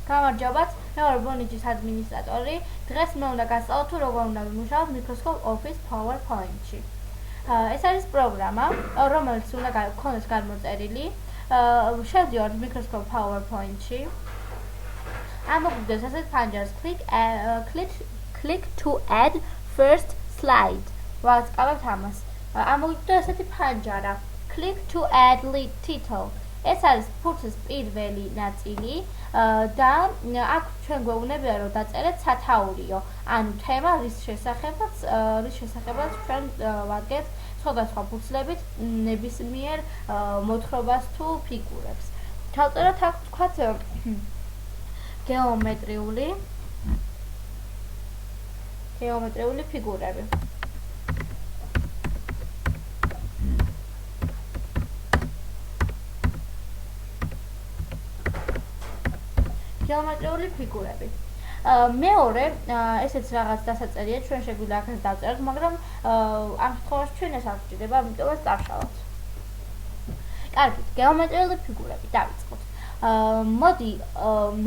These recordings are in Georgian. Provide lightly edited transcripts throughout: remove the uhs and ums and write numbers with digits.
გამარჯობათ, მე ვარ ბონიჯის ადმინისტრატორი. დღეს მე უნდა გასწავლო თუ როგორ უნდა ვიმუშაოთ Microsoft Office PowerPoint-ში. ეს არის პროგრამა, რომელიც უნდა გქონდეს გამოწერილი. შევდივართ Microsoft PowerPoint-ში. ამოგვიგდეს ასეთ ფანჯარს click to add first slide. ვაწყავებთ ამას. ამოგვიგდეს ასეთი ფანჯარა click to add lead title. ეს არის ფურცლის პირველი ნაწილი და აქ ჩვენ გვეუბნებია რომ დაწერეთ სათაურიო, ანუ თემა რის შესახებაც ჩვენ ვადგენთ სხვადასხვა ფურცლებით ნებისმიერ მოთხრობას თუ ფიგურებს. ჩავწეროთ აქ თქვათ გეომეტრიული ფიგურები. გეომეტრიული ფიგურები. მეორე, ესეც რაღაც დასაწერია, ჩვენ შეგვიძლია აქაც დავწეროთ, მაგრამ ამ შემთხვევაში ჩვენ ეს არ გვჭირდება, ამიტომ ეს დავშალოთ. კარგით, გეომეტრიული ფიგურები დავიწყოთ. მოდი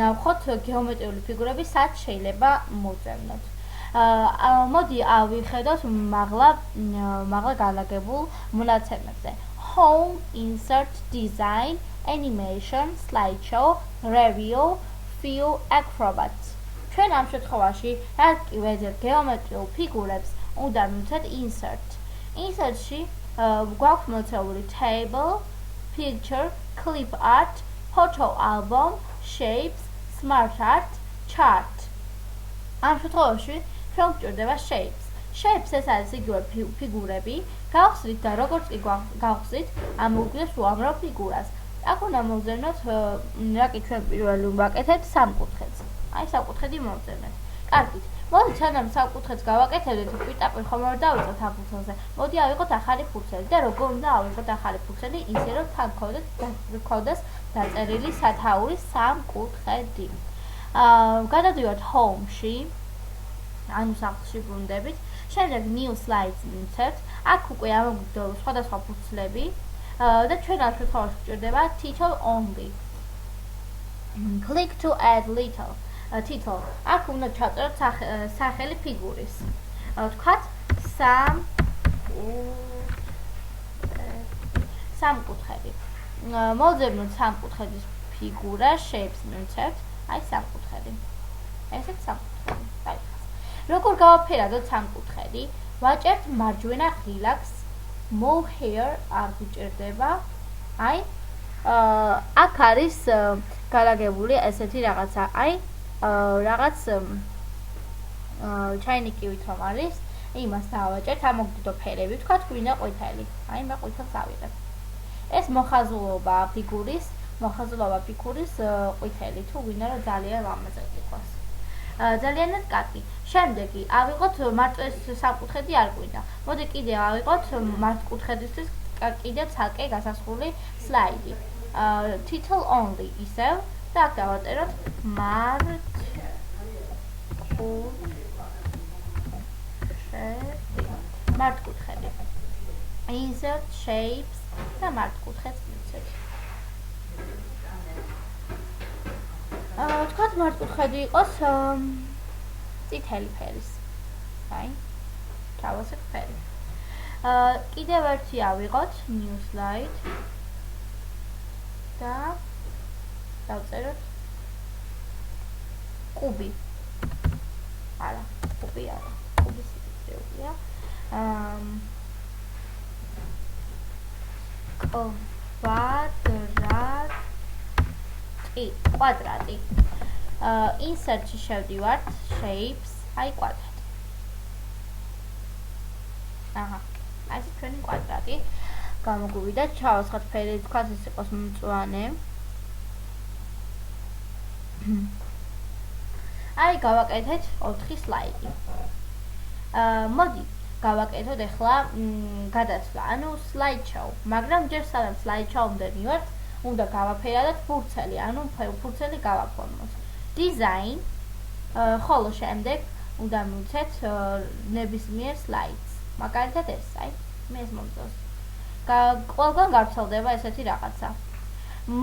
ნავხოთ გეომეტრიული ფიგურები, სად შეიძლება მოვწევნოთ. მოდი ავიხედოთ მაღლა განლაგებულ მონაცემებზე. Home, insert, design, animation, slideshow, review, view, acrobats. ჩვენ ამ შემთხვევაში რაც კი ვეძებთ გეომეტრიულ ფიგურებს, უნდა მივცეთ insert. Insert-ში გვაქვს მოცემული table, picture, clip art, photo album, shapes, smart art, chart. ამ შემთხვევაში ჩვენ გვჭირდება shapes. Shapes ეს არის იგივე ფიგურები, გავხსნით და როგორც კი გავხსნით, ამოვიგდეს უამრავ ფიგურას. აქ უნდა მოვზერნოთ, რაკი ჩვენ პირველი ვაკეთებთ სამკუთხედს. აი სამკუთხედი მოვზერნეთ. კარგით. მოდით სანამ სამკუთხედს გავაკეთებდეთ, პირდაპირ ხომ არ დავიწყოთ ამ ფურცელზე. მოდი ავიღოთ ახალი ფურცელი და როგორ უნდა ავიღოთ ახალი ფურცელი, ისე რომ თან გქონდეს დაწერილი სათაური სამკუთხედი. გადავდივართ home-ში. ანუ სახლში ბრუნდებით. შემდეგ new slides მივცეთ. აქ უკვე ამოგვიგდო სხვადასხვა ფურცლები. და ჩვენ ამ შემთხვევაში გვჭირდება title only. Click to add title. აქ უნდა ჩაწეროთ სახელი ფიგურის. ვთქვათ სამკუთხედი. მოვძებნოთ სამკუთხედის ფიგურა, shapes მივცეთ. აი სამკუთხედი. ესეც სამკუთხედი. როგორ გავაფერადოთ სამკუთხედი? ვაჭერთ მარჯვენა ღილაკს. Move here არ გვჭირდება. აი აქ არის განლაგებული ესეთი რაღაცა. აი რაღაც ჩაინიკივით რომ არის, იმას დავაჭერთ, ამოგვდო ფერები, ვთქვათ გვინდა ყვითელი. აი მე ყვითელს ავიღებ. ეს მოხაზულობა ფიგურის ყვითელი, თუ გვინდა რომ ძალიან ლამაზად იყოს. ძალიანად კარგი. შემდეგი ავიღოთ მარტო ეს სამკუთხედი არ გვინდა. მოდი კიდევ ავიღოთ მართკუთხედისთვის კიდევ ცალკე გასასხული სლაიდი. Title only ისევ და აქ დავაწეროთ მართკუთხედი. Insert shapes და მართკუთხედს მივცეთ. თქვათ მართკუთხედი იყოს წითელი ფერის. აი, თავისუფლ ფერი. კიდევ ერთი ავიღოთ new slide და დავწეროთ კუბი. არა, კუბი არა. კუბის სიტყვია. კვადრატი. Insert-ში შევდივართ shapes, აი კვადრატი. აჰა, აი ეს ჩვენი კვადრატი. გამოგვივიდა, ჩავასხოთ ფერი, თქვათ ეს იყოს მწვანე. აი გავაკეთეთ 4 სლაიდი. მოდი გავაკეთოთ ახლა გადაცვლა, ანუ slideshow, მაგრამ ჯერ სანამ slideshow-მდე მივართ, უნდა გავაფერადოთ ფურცელი, ანუ ფურცელი გავაფორმოთ. Design, ხოლო შემდეგ უნდა მივცეთ ნებისმიერ slides. მაგალითად ეს, აი, მე ეს მომწონს. ყველგან გავრცელდება ესეთი რაღაცა.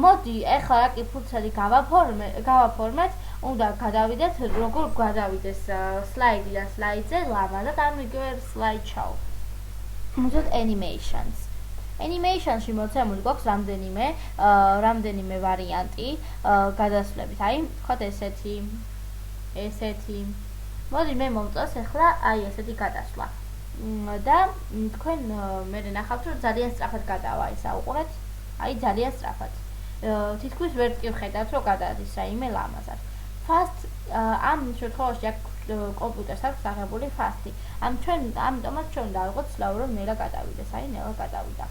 მოდი, ეხლა რაკი ფურცელი გავაფორმეთ, უნდა გადავიდეთ როგორ გადავიდეს სლაიდიდან სლაიდზე ლამა და გამიგერ slideshow. მოდით animations. Animation-ში მოცემული გვაქვს რამდენიმე ვარიანტი გადასვლებით. აი, ვთქვათ ესეთი. მოდი მე მომწონს ახლა აი ესეთი გადასვლა. და თქვენ მე ნახავთ რომ ძალიან სწრაფად გადავა ის აუყურეთ. აი ძალიან სწრაფად. თითქმის ვერ ვხედავთ რომ გადადის რაიმე ლამაზად. Fast ამ შემთხვევაში აქ კომპიუტერს აქვს აღებული fast-ი. ამიტომაც ჩვენ დავიღოთ სლავ რომ ნელა გადავიდეს. აი ნელა გადავიდა.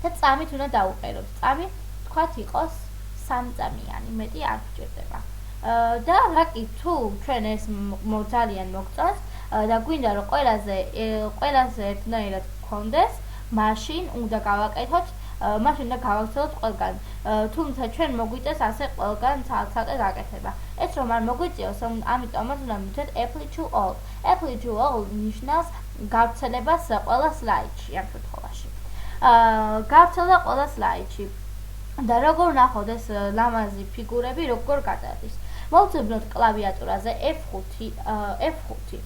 და წამით უნდა დავუყეროთ. წამი თქვათ იყოს 3 წამიანი, მეტი არ გჭირდება. და რაკი თუ ჩვენ ეს ძალიან მოგწონს და გვინდა რომ ყველაზე ერთნაირად გქონდეს, მაშინ უნდა გავაკეთოთ, მაშინ უნდა გავაქცევოთ ყველგან. თუმცა ჩვენ მოგვიწევს ასე ყველგან ცალ-ცალკე გაკეთება. ეს რომ არ მოგვიწევს, ამიტომაც უნდა მივცეთ apply to all. Apply to all ნიშნავს გავრცელებას ყველა სლაიდში ამ შემთხვევაში. გავრცელდა ყველა სლაიდში. და როგორ ნახოთ ეს ლამაზი ფიგურები როგორ გადადის. მოვწებნოთ კლავიატურაზე F5, F1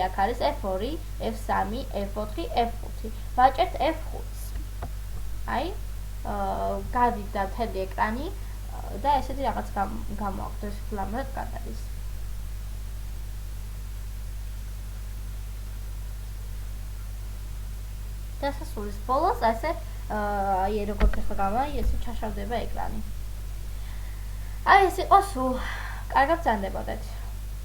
აქ არის, F2, F3, F4, F5. ვაჭერთ F5-ს. აი, გადიდა მთელი ეკრანი და ესეთი რაღაც გამოაქვს, ეს ლამაზად გადადის. დასასრულის ბოლოს ასე აი როგორც ახლა გამოვა, ესე ჩაშავდება ეკრანი. აი ეს იყო სულ. კარგად ბრძანდებოდეთ.